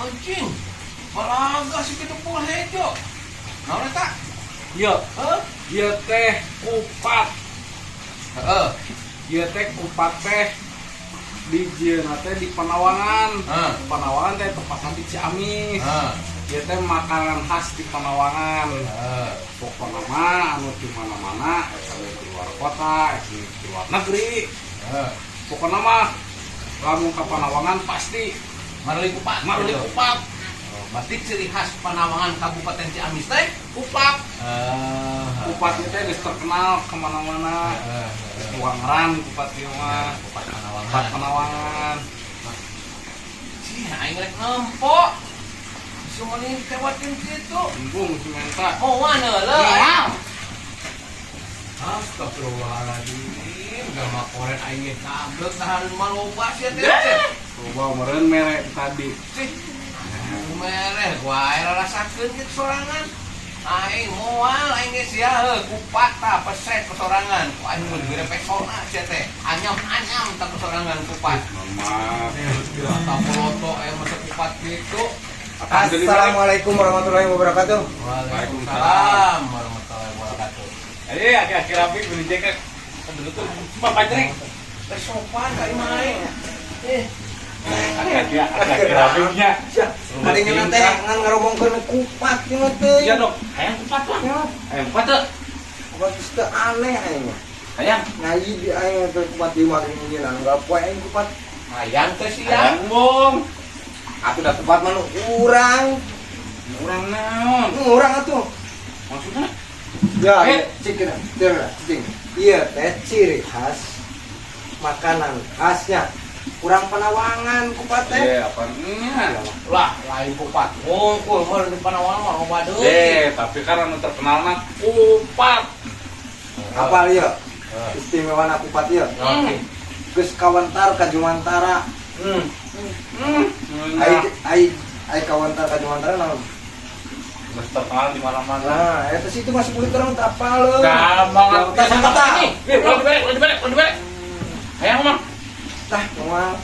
Anjing. Balaga si kitu pul hejo. Naon eta? Ieu, Heuh? ieu teh kupat. Heeh. Ieu teh kupat teh di jieuna teh di Panawangan. Heeh. Panawangan teh tepatna di Ciamis. Heeh. Ieu teh makanan khas di Panawangan. Heeh. Pokona mah anu di mana-mana, asa di luar kota, asa di luar negeri. Heeh. Pokona mah lamun ka Panawangan pasti Marli kupat. marli kupat. Berarti ciri khas Panawangan Kabupaten Ciamis teh kupat. Kupat itu geus terkenal kemana-mana. Wangaran kupat ieu mah. Kupat Kupat Panawangan. Panawangan. Sih, aing rek nempo. Sumani tewatin kitu. Embung si menta. Oh, mana Iya. lah? Astagfirullahaladzim. Gama koren aing kaget nahan maloba sia teh. Coba meureun mere tadi. Sih. Mereh gua air rasakeun kitu sorangan. Aing moal aing geus sia kupat tah peset ke sorangan. Ku aing mun geure pesona sia teh. Anyam-anyam tah ke sorangan kupat. Mama. Tah poloto aya masa kupat kitu. Assalamualaikum warahmatullahi wabarakatuh. Waalaikumsalam warahmatullahi wabarakatuh. Ayo akhir-akhir rapi beli jaket. Dulu tuh cuma pancering. Teh sopan kali main. Akhir-akhir rapinya. Adanya teh ngan ngaromongkeun kupat ieu teh. Iya dong. Hayang kupat lah. Hayang kupat teh. Kupat teh aneh aing. Hayang. Ngaji di aing teh kupat di mah nginan enggak poe aing kupat. Hayang teh sia. Hayang bung. Atuh da kupat mah nu urang. Urang naon? Nu urang atuh. Maksudnya? Ya, cikeun. Cing. Ieu teh ciri khas makanan khasnya urang Panawangan kupat teh. Iya, apanya? Lah, lain kupat. Ngungkul mah di Panawangan mah loba deui. Tapi kan anu terkenal mah kupat. Apal ieu? Istimewana kupat ieu. Oke. Geus kawentar ka Jumantara. Ai kawentar ka Jumantara naon? Geus terkenal di mana-mana. Nah, eta situ masuk kulit orang tak apal. Gampang. Kata-kata. Nih, balik. Hayang mah. Tah, moal.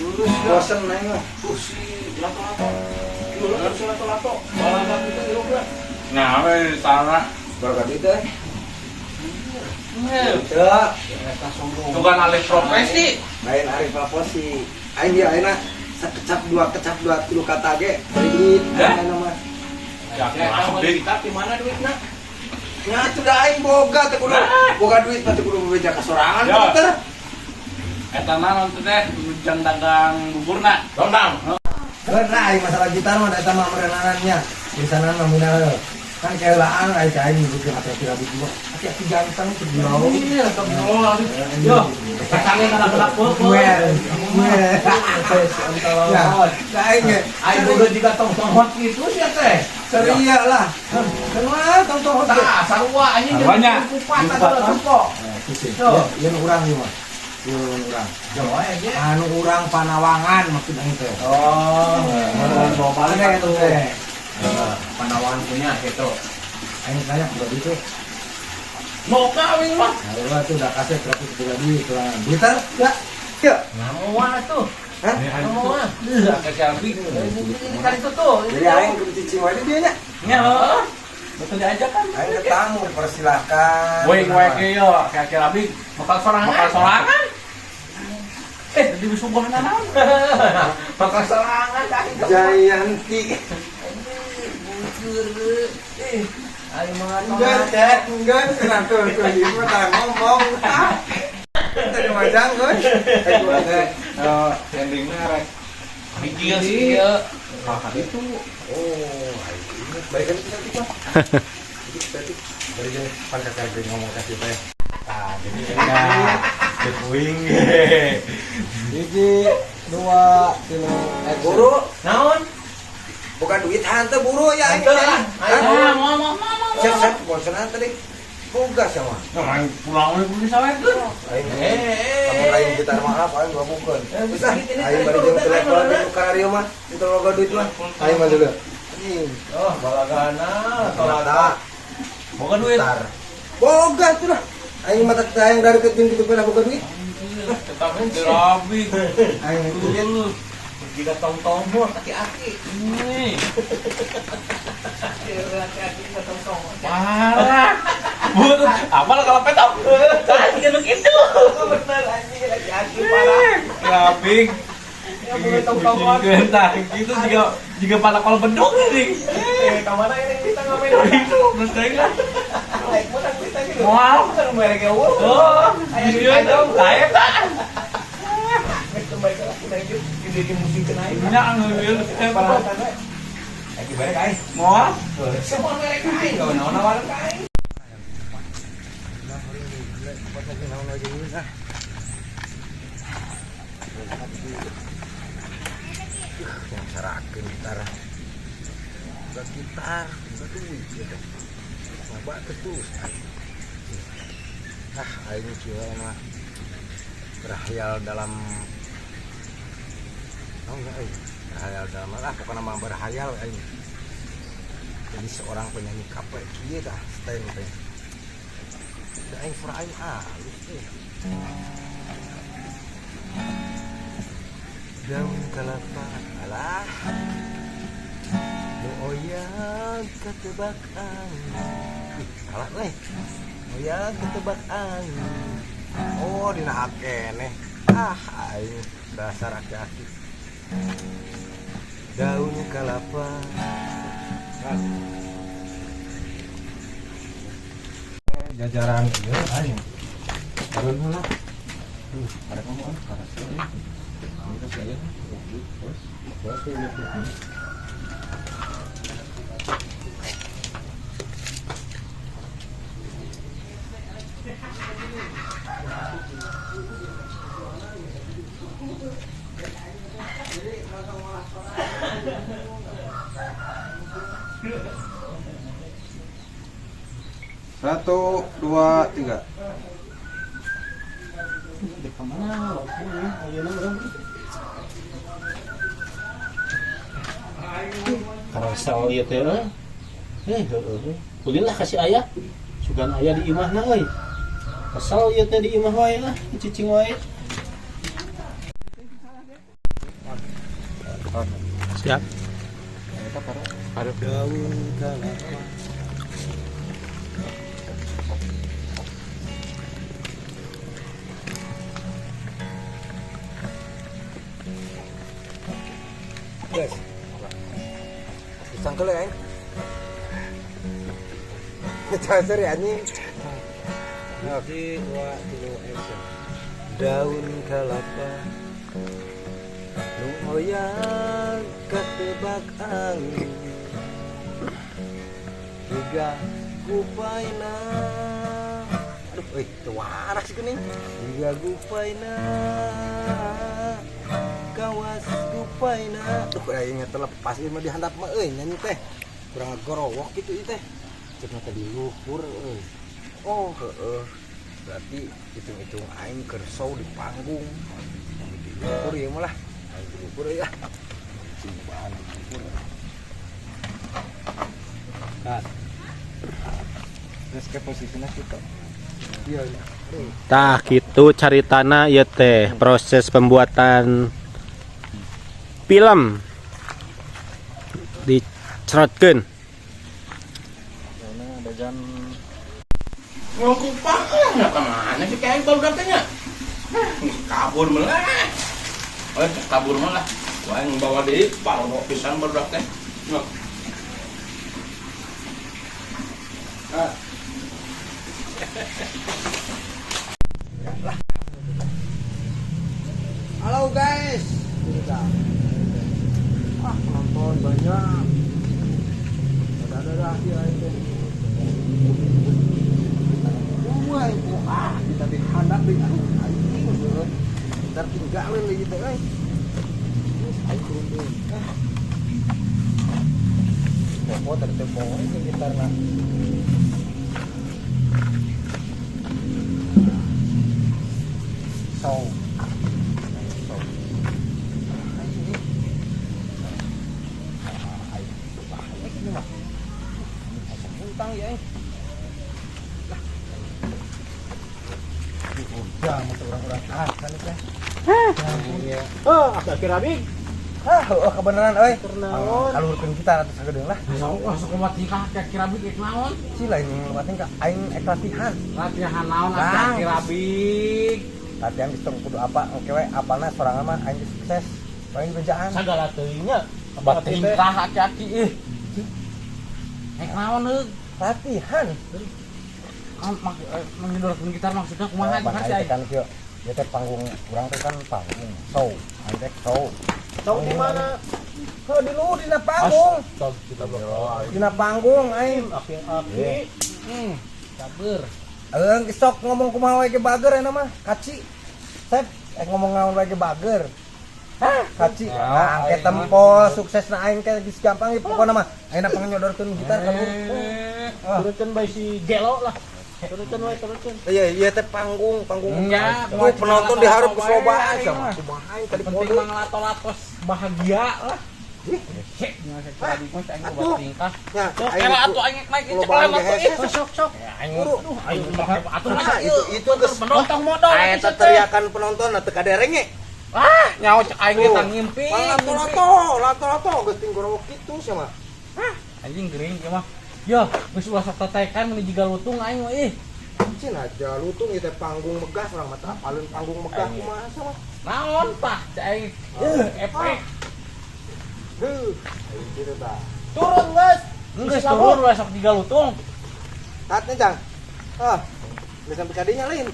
Lurus bosen naik mah. Si lato-lato. Ieu si lato-lato. Balaga kitu ieu geus. Nah, we sana Berkat itu. Teu, Eta sombong. bukan alih profesi. lain ari paposi. Aing dia ayeuna sakecap dua tilu kata ge bari duit ayeuna mah. Ya, masuk deui. Kita di mana duitna? Nya tuh da aing boga teh kudu. Boga duit mah teh kudu bebeja ka sorangan Ya. teh. Eta naon teh teh ujang dagang buburna. Dondang. Bener aing masalah gitar mah eta mah merenanannya. Di sana nominal. Kan kelaan aing aing bikin hati-hati rabi juga. Hati-hati ganteng terjauh. Iya, kebetulan. Yo, katanya galak-galak peupeut. Ya, aing ge. Aing boga juga tong-tong hot gitu sia teh. Ceria lah. Kenapa tong-tong hotel? Tah, sarua anjing Sarwanya. kupat atuh tempo. Ieu urang ieu mah. Ieu urang. Jawa aja. Anu urang Panawangan maksud aing teh. Oh, bawa balik Ada atuh. teh. Panawangan punya gitu. Aing tanya udah itu. Mau kawin mah. Nah, urang tuh udah kasih 100 duit urang. Gitar ya. Ya. Ngamuan atuh. Hah? Ngamuan. Kasih albi. Ini kan itu tuh. Jadi aing kudu cicing wae dia nya. Ya. Betul diajak kan? Aing ke tamu persilahkan. Woi ge yo, akhir albi Bakal sorangan. bakal sorangan. Jadi subuh naon? Bakal sorangan tadi. Jayanti. Bujur. Ayo Enggak, enggak, senang tuh di mah ngomong. Tadi majang, guys. Gua teh Endingnya rek. Mikir sih ya. Kakak itu oh, ingat balikan kita kita. Jadi dari jadi pan kakak ngomong kasih teh. ah jadi enggak kepuing. Hiji, dua, tilu. Guru, Naon? bukan duit hantu buru ya ini. Hantu lah. Ayo mau. Siap, bosanan tadi. Boga sama. Nah, pulang we kudu sawekeun. Kamu lain gitar mahal, aing gua bukan. Bisa, aing bari jeung telepon di karya mah, itu logo duit mah. Aing mah dulu. Anjing. Oh, balagana, Tolata. boga duit. Gitar. Boga tuh lah. Aing mata tayang dari keting gitu pernah boga duit. Tetapnya derabi. Aing itu duit. Jika tong-tongmur hati-hati. Nih. Hati-hati jika tong-tongmur. Parah. Bur, apa lah kalau petong? Tadi kan begitu. Bener anjing hati-hati parah. Kaping. Ya boleh tong-tongmur. Gentah gitu juga pada kalau beduk ini. Kemana ini kita ngapain? Itu mesti lah. Baik, mana kita gitu. Mau. Kan mereka urus. Oh, video itu saya tak. Itu mereka kita itu di musik kenaik. Banyak ngambil. Parahkan we. Lagi balik kai. Mau? Semua mereka kai, enggak nawan-nawan kai. Yang serakin gitar. Buat gitar, buat duit gitu. Nggak terus. Ini cewek mah berhayal dalam berhayal dalam pokoknya mah berhayal ini. Jadi seorang penyanyi kape kieu tah style teh. Da aing suara aing halus teh. Daun kelapa alah nu oyang ketebak angin. Salah weh. Oyang ketebak angin. Oh dina keneh. Aing dasar aki-aki. Daun kelapa. Jajaran ieu aing. Turun heula. Ada kamu paras. Satu, dua, tiga. Di kemana? Karena sao ieu teh ulin lah kasih ayah sugan ayah di imahna euy kesal ieu teh di imah wae lah cicing wae siap ada daun kelapa Guys. Sangkel ya, Cacer ya anjing. Oke, 2, 3, action. Daun kelapa nu oyang ketebak angin. Tiga gupaina. Aduh, itu waras sih kuning. Tiga gupaina. Kawas gupaina. Duh, aing terlepas ieu mah dihandap mah euy nyanyi teh. Kurang gorowok gitu ieu teh. Cenah tadi luhur euy. Oh, heeh. Berarti hitung-hitung aing keur show di panggung. Di luhur ieu mah lah. Aing di luhur ya. Simbahan di luhur. Kan. Terus ke posisinya kita. Iya. tah kitu caritana ieu teh proses pembuatan film dicerotkeun. Karena ada jam Mau kupak ya kemana sih kayak kalau katanya? Kabur malah. Kabur malah. Wah yang bawa deh baru pisan berdak teh. halo guys. Penonton banyak. Ada dia itu. Wah, itu kita dihandap di anjing bener. Ntar tinggalin lagi teh euy. Ayo turun. Tempo dari tempo ini gitarna. So. Utang ya. Udah, mau orang-orang kan itu. Oh, asa kirabig. Kebenaran euy. Naon? Kaluhurkeun kita atuh sagedeung lah. Wah sok kumat nikah kira bik naon? Si lain latihan ka aing ek latihan. Latihan naon Bang. kira bik. Latihan geus tong kudu apa oke we apalna sorangan mah aing geus sukses. Paling bejaan. Sagala teuing nya. Batin tah aki-aki ih. Ek naon heug? Latihan. Menyodorkeun gitar maksudnya kumaha Bang ngerti aing teh aya. kan kieu. Ya teh panggung urang teh kan panggung show. Aing teh show. Tahu di mana? Heuh di lu dina panggung. Tahu kita bakal. Dina panggung aing. Aki-aki. Sabar. Geus sok ngomong kumaha we ge bager eta mah. Kaci. Sep, ngomong ngaon we ge bager. Hah, kaci. Nah, ke tempo suksesna aing teh geus gampang ieu pokona mah. Ayeuna pangnyodorkeun gitar ka lu. Turutkeun bae si Gelo lah. Turutkeun wae turutkeun. Iya teh panggung. Ya, Tuh penonton diharap geus lobaan sama kumaha aing tadi penting pode. mah ngelato-latos bahagia lah. Cek jangan kira bik mah aing buat tingkah. Ya, Sok era atuh aing naik cek lobaan lah ge hese. Sok. Ya aing aduh atuh Nah, masa itu geus penonton modal eta teriakan penonton teu kaderenge. ah nyawa cek aing kita ngimpi Lato geus tinggorowok kitu sia mah. anjing gering ya mah ya geus ulah sok tetekan mun jiga lutung aing mah ih Cin aja lutung ieu teh panggung megah urang mah teh apaleun panggung megah kumaha sama. naon tah cek aing efek Heuh, aing kitu tah. Turun guys. geus turun ulah sok jiga lutung Tatnya Jang. Geus sampai kadinya lain.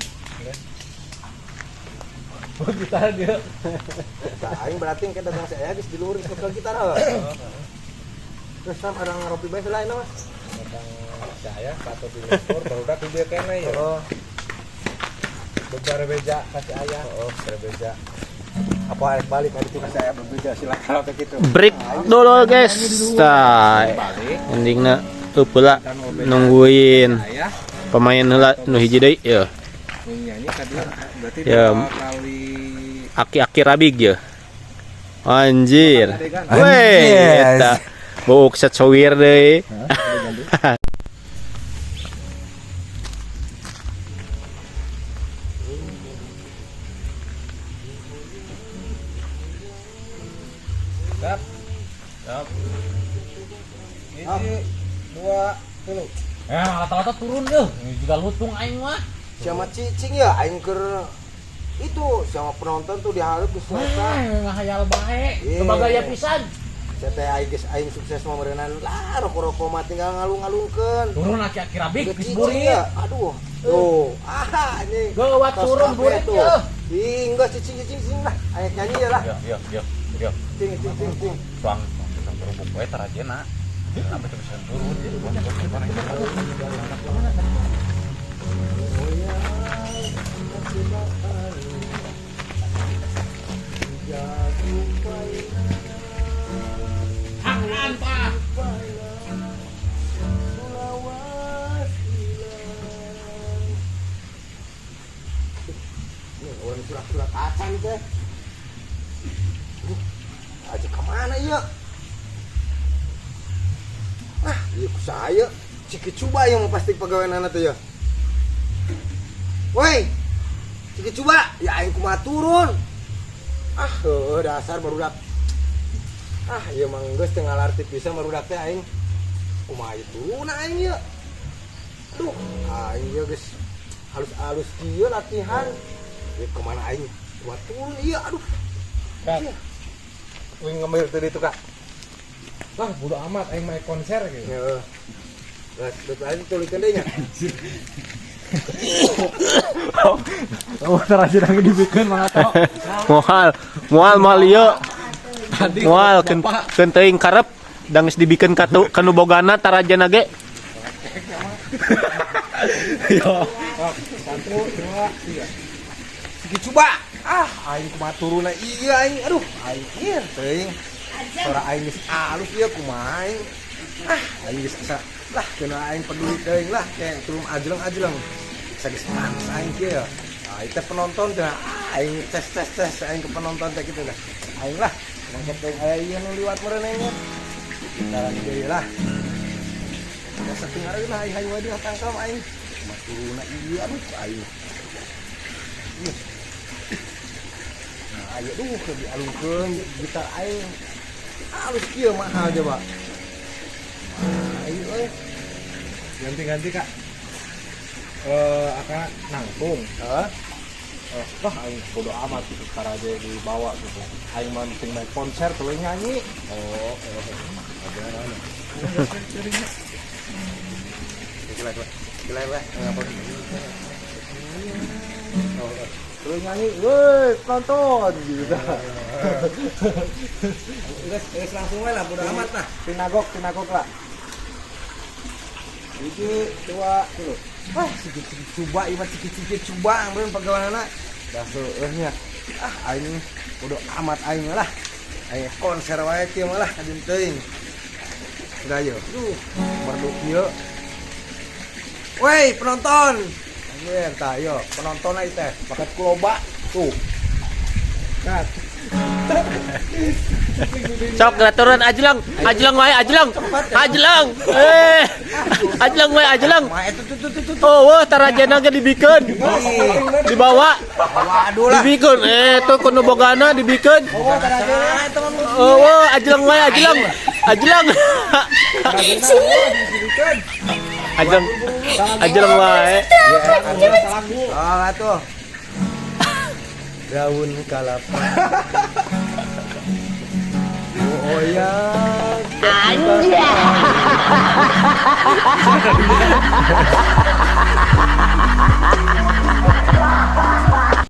oh gitar dia Tah aing berarti ke dagang saya geus di luhur ke gitar. Terus sam ada ngaropi bae lain mah. Datang saya atau di lekor barudak di dia kene ya. Bebar beja kasih ayah. Berbeda. Apa arek balik ka ditu ka saya berbeda silakan kalau kayak gitu. Break dulu guys. Tah. Endingna heula nungguin Ayah pemain heula nu hiji deui ya. nyanyi tadi berarti Ya. 2 kali Aki-aki rabig ya. Anjir. adegan. Weh, eta bau set sawir deui. Siap. Siap. Ini 2 dulu. ya rata-rata turun deh juga lutung aing mah Sama cicing ya aing keur itu sama penonton tuh diharap geus selesai. ngahayal bae Iya. kebagaya pisan Saya teh aing sukses mah meureunana lah roko-roko mah tinggal ngalung-ngalungkeun. turun aki-aki rabik Udah geus cicing burit ya. Aduh. Tuh. Ini. gawat tos turun kafe burit tuh. ya Ih, enggak cicing lah. Ayo nyanyi ya lah. Yo. Cing. Suang berubuk we tarajena. Kenapa tuh bisa turun jadi gua Tangan pak Nih, orang surat-surat acan teh. Aja kemana iya? Iya ku saya. Ciki coba yang pasti pegawai anak teh ya. Woi, ciki coba, ya aing kumaha turun. Dasar barudak. Iya mah geus teu ngalarti pisan barudak teh aing. Kumaha ieu turun aing ieu. Aduh, aing ieu geus halus-halus kieu latihan. Ya kemana aing? Kumaha turun iya, aduh. Kak. Iya. Wing ngambil tadi itu kak. Wah, bodo amat aing main konser gitu. Ya. Lah, betul aja tulikeun deui nya. oh terakhir lagi dibikin mah tau Moal ieu. Moal keun teuing karep dan geus dibikeun kanu bogana tarajana ge. Satu, 2, 3. Ciki coba. Aing kumaha turunna iya aing. Aduh, aing ieu teuing. Sora aing geus alus ieu kumaha aing. Aing geus asa lah kena aing peduli teuing lah kayak turun ajleng-ajleng. Bisa geus panas aing kieu. Itu teh penonton teh aing tes aing ke penonton teh kitu dah. Aing lah mangket teuing aya ieu nu liwat meureun nya. Kita deui lah. Ya saking areuna aing hayang wae tangkal aing. Kumaha turunna iya aduh aing. aya duh ke dialungkeun gitar aing. Halus kieu mahal coba. Ayo euy. Ganti-ganti Kak. Aka nangtung. Heeh. Wah, aing bodo amat gitu karaje dibawa gitu. Aing mah penting main konser tuluy nyanyi. Gila. Ngapa? Terus nyanyi, woi penonton gitu. Guys, langsung aja lah, bodo amat lah. Pinagok lah. Hiji, dua, tuh. Wah, sikit-sikit coba, sikit-sikit coba, belum pegawaiana. Dah seueuhnya. Aing bodo amat aing lah. Aing konser wae teh malah kadin teuing. Udah yuk. Berduk yuk. Woi, penonton. Anjir, tah yo, penonton aja teh. Paket kuloba tuh. Kat. Sok turun Ajlang wae Ajlang. Ajlang wae Ajlang. Ma itu tuh. Oh, wah tarajana ge dibikeun. Dibawa. Waduh lah. Dibikeun. Tuh kuno bogana dibikeun. Oh, tarajana teman. Oh, wah Ajlang wae Ajlang. Ajlang wae. Ah, tuh. Daun kalapa. Oh ya. Anjir.